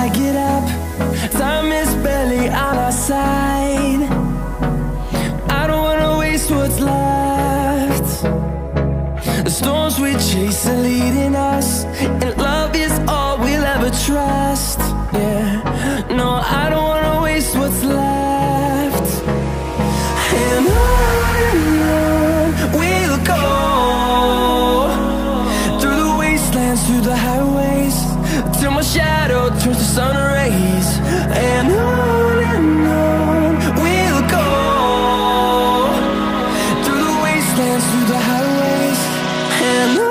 I get up. Time is barely on our side. I don't wanna waste what's left. The storms we chase are leading us, and love is all we'll ever trust. Yeah, no, I don't wanna waste what's left. And on we'll go, through the wastelands, through the highways, till my shadow turns to sun rays. And on we'll go, through the wastelands, through the highways, and on.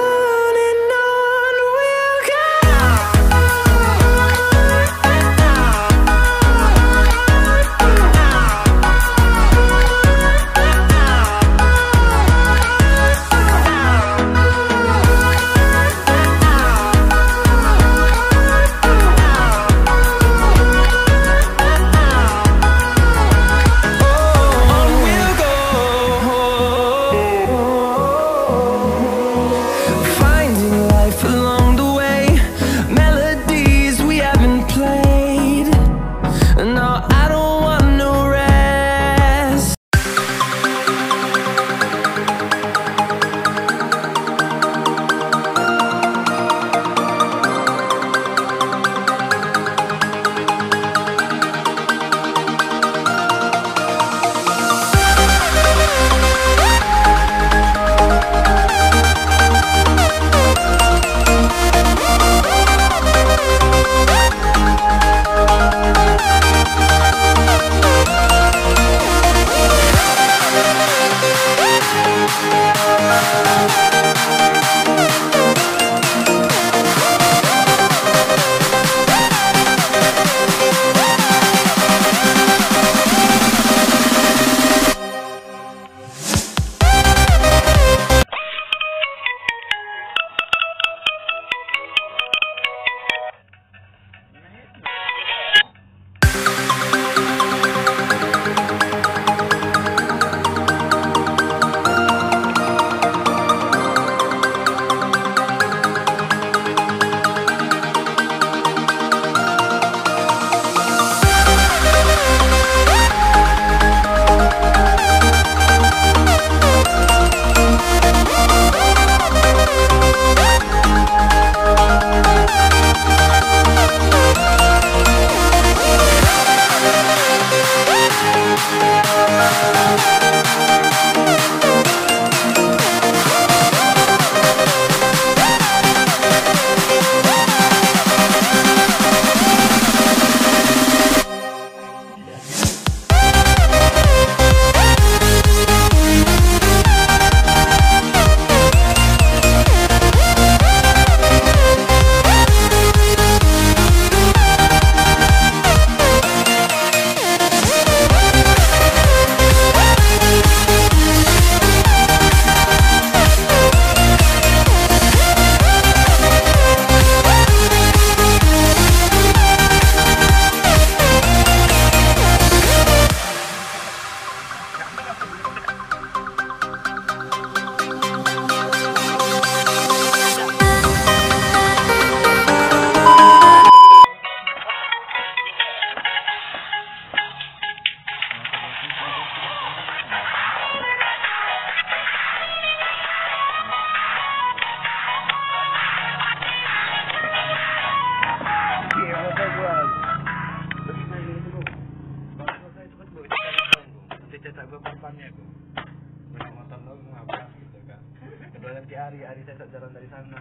Ari saya jalan dari sana,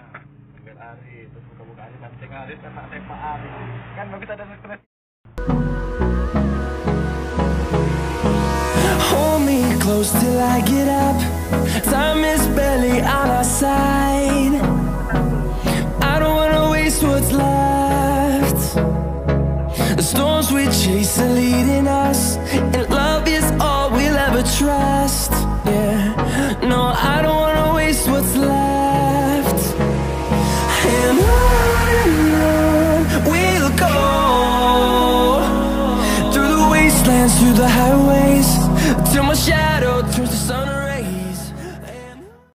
ambil Ari, terus buka-buka Ari, pancing Ari, tembak Ari, kan nggak bisa ada stres. Hold me close till I get up. Time is barely on our side. I don't wanna waste what's left. The storms we chase are leading us, and love is all we'll ever trust. Yeah, no, I don't wanna waste what's left. And on we'll go, through the wastelands, through the highways, till my shadow